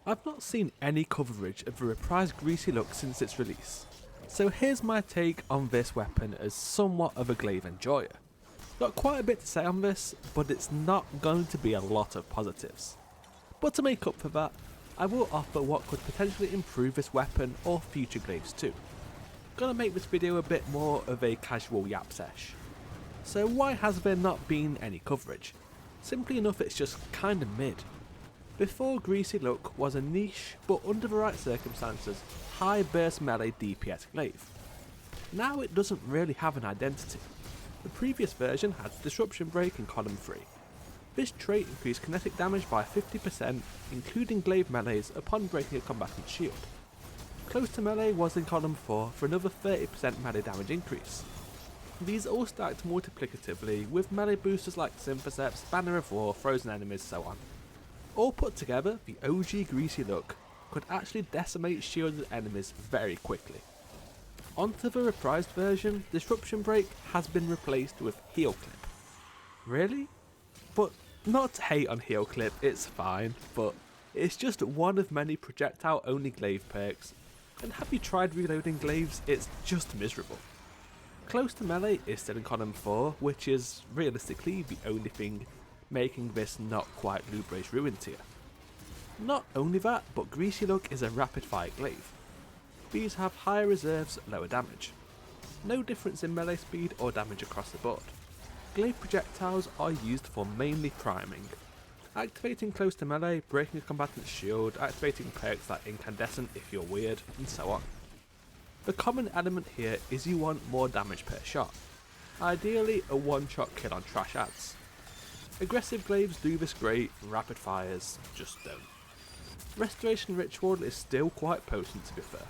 I've not seen any coverage of the reprised Greasy look since its release, so here's my take on this weapon as somewhat of a Glaive enjoyer. Got quite a bit to say on this, but it's not going to be a lot of positives. But to make up for that, I will offer what could potentially improve this weapon or future Glaives too. Gonna make this video a bit more of a casual yap sesh. So why has there not been any coverage? Simply enough, it's just kinda mid. Before, Greasy look was a niche, but under the right circumstances, high burst melee DPS Glaive. Now it doesn't really have an identity. The previous version had Disruption Break in column 3. This trait increased kinetic damage by 50%, including Glaive melees upon breaking a combatant's shield. Close to melee was in column 4 for another 30% melee damage increase. These all stacked multiplicatively with melee boosters like Synthoceps, Banner of War, Frozen Enemies, so on. All put together, the OG Greasy look could actually decimate shielded enemies very quickly. Onto the reprised version, Disruption Break has been replaced with Heal Clip. Really? But not to hate on Heal Clip, it's fine, but it's just one of many projectile only Glaive perks, and have you tried reloading Glaives? It's just miserable. Close to melee is still in column 4, which is realistically the only thing making this not quite Lubra's Ruin tier. Not only that, but Greasy look is a rapid fire Glaive. These have higher reserves, lower damage. No difference in melee speed or damage across the board. Glaive projectiles are used for mainly priming, activating close to melee, breaking a combatant's shield, activating perks like Incandescent if you're weird, and so on. The common element here is you want more damage per shot, ideally a one-shot kill on trash ads. Aggressive Glaives do this great, rapid fires just don't. Restoration Ritual is still quite potent to be fair.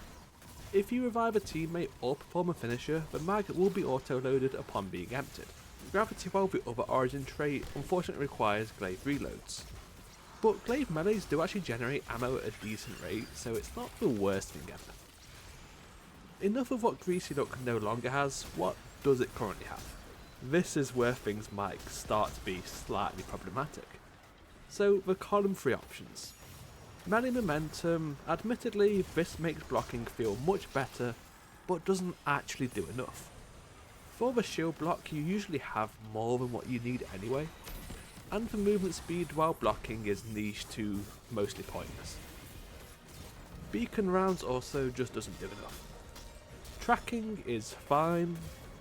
If you revive a teammate or perform a finisher, the mag will be auto-loaded upon being emptied. Gravity Well, the other origin trait, unfortunately requires Glaive reloads. But Glaive melees do actually generate ammo at a decent rate, so it's not the worst thing ever. Enough of what Greasy look no longer has, what does it currently have? This is where things might start to be slightly problematic. So the column 3 options. Melee momentum, admittedly this makes blocking feel much better, but doesn't actually do enough. For the shield block you usually have more than what you need anyway, and the movement speed while blocking is niche to mostly pointless. Beacon rounds also just doesn't do enough. Tracking is fine,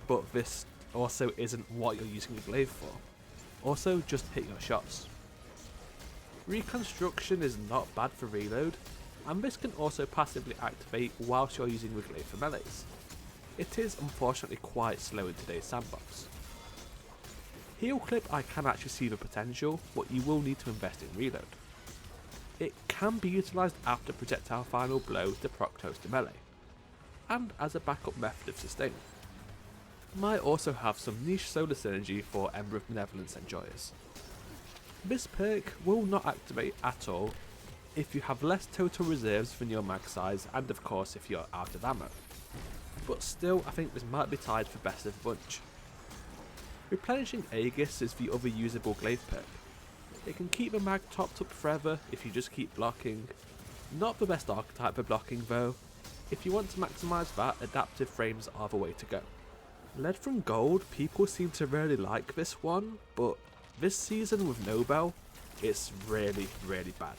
but this also isn't what you're using a Glaive for. Also, just hit your shots. Reconstruction is not bad for reload, and this can also passively activate whilst you're using the Glaive for melees. It is unfortunately quite slow in today's sandbox. Heal Clip I can actually see the potential, but you will need to invest in reload. It can be utilised after projectile final blow to proc close to melee, and as a backup method of sustain. Might also have some niche solar synergy for Ember of Benevolence enjoyers. This perk will not activate at all if you have less total reserves than your mag size, and of course if you're out of ammo. But still, I think this might be tied for best of the bunch. Replenishing Aegis is the other usable Glaive perk. It can keep the mag topped up forever if you just keep blocking. Not the best archetype for blocking though. If you want to maximise that, adaptive frames are the way to go. Led from Gold, people seem to really like this one, but this season with Nobel, it's really bad.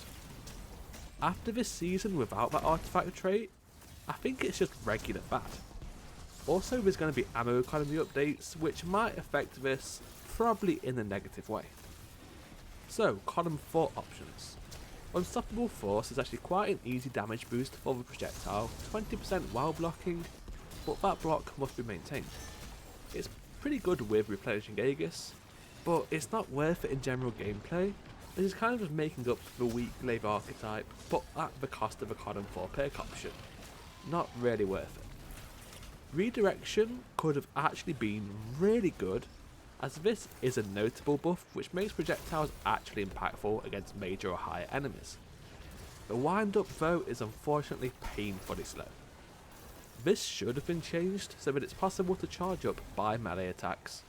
After this season without that artifact trait, I think it's just regular bad. Also, there's going to be ammo economy updates, which might affect this, probably in a negative way. So, column 4 options. Unstoppable Force is actually quite an easy damage boost for the projectile, 20% while blocking, but that block must be maintained. It's pretty good with replenishing Aegis, but it's not worth it in general gameplay. This is kind of just making up for the weak Glaive archetype, but at the cost of a column 4 perk option. Not really worth it. Redirection could have actually been really good, as this is a notable buff which makes projectiles actually impactful against major or higher enemies. The wind up though is unfortunately painfully slow. This should have been changed so that it's possible to charge up by melee attacks.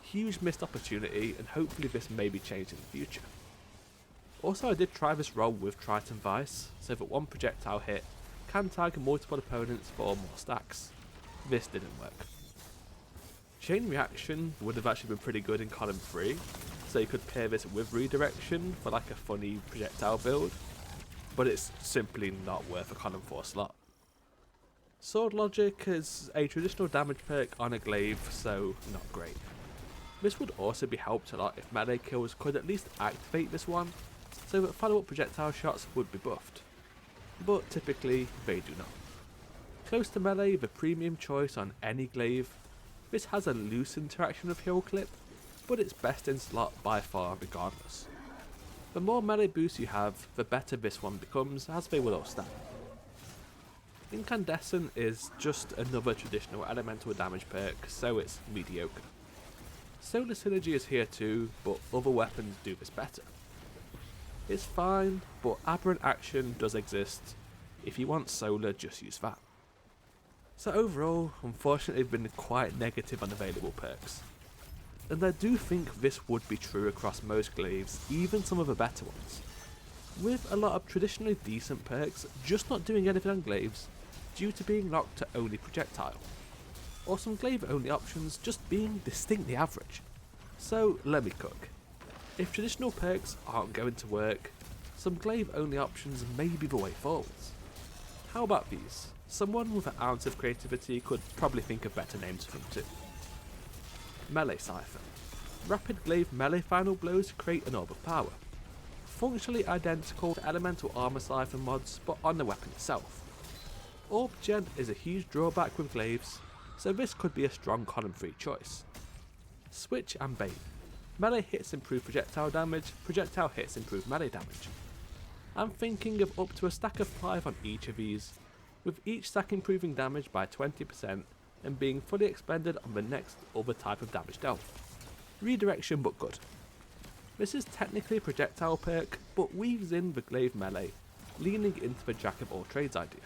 Huge missed opportunity, and hopefully this may be changed in the future. Also, I did try this roll with Triton Vice, so that one projectile hit can tag multiple opponents for more stacks. This didn't work. Chain Reaction would have actually been pretty good in column 3, so you could pair this with Redirection for like a funny projectile build, but it's simply not worth a column 4 slot. Sword Logic is a traditional damage perk on a glaive, so not great. This would also be helped a lot if melee kills could at least activate this one, so that follow-up projectile shots would be buffed, but typically they do not. Close to melee, the premium choice on any glaive. This has a loose interaction with heal clip, but it's best in slot by far regardless. The more melee boost you have, the better this one becomes, as they will all stack. Incandescent is just another traditional elemental damage perk, so it's mediocre. Solar Synergy is here too, but other weapons do this better. It's fine, but Aberrant Action does exist. If you want Solar, just use that. So overall, unfortunately I've been quite negative on available perks. And I do think this would be true across most glaives, even some of the better ones. With a lot of traditionally decent perks just not doing anything on glaives due to being locked to only projectile. Or some glaive only options just being distinctly average. So let me cook. If traditional perks aren't going to work, some glaive only options may be the way forwards. How about these? Someone with an ounce of creativity could probably think of better names for them too. Melee Siphon. Rapid glaive melee final blows create an orb of power. Functionally identical to elemental armor siphon mods, but on the weapon itself. Orb gen is a huge drawback with glaives, so this could be a strong column 3 choice. Switch and Bane. Melee hits improve projectile damage, projectile hits improve melee damage. I'm thinking of up to a stack of 5 on each of these, with each stack improving damage by 20% and being fully expended on the next other type of damage dealt. Redirection but good. This is technically a projectile perk, but weaves in the glaive melee, leaning into the jack of all trades idea.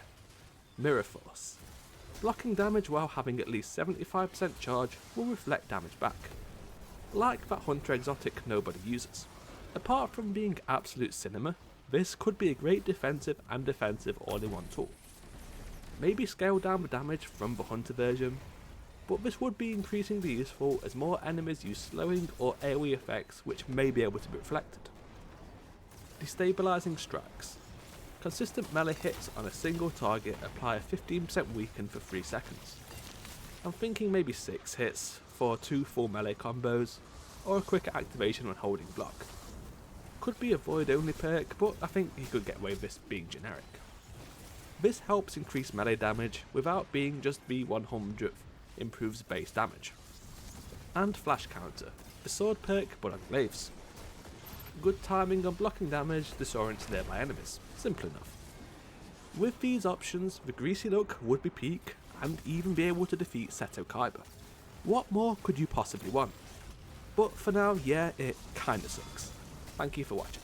Mirror Force. Blocking damage while having at least 75% charge will reflect damage back. Like that Hunter exotic nobody uses. Apart from being absolute cinema, this could be a great defensive and offensive all-in-one tool. Maybe scale down the damage from the Hunter version, but this would be increasingly useful as more enemies use slowing or AoE effects which may be able to be reflected. Destabilizing Strikes. Consistent melee hits on a single target apply a 15% weaken for 3 seconds. I'm thinking maybe 6 hits for 2 full melee combos, or a quicker activation when holding block. Could be a void only perk, but I think you could get away with this being generic. This helps increase melee damage without being just the 100th improves base damage. And Flash Counter, a sword perk but on glaives. Good timing on blocking damage, disorients nearby enemies, simple enough. With these options, the Greasy look would be peak and even be able to defeat Seto Kaiba. What more could you possibly want? But for now, yeah, it kinda sucks. Thank you for watching.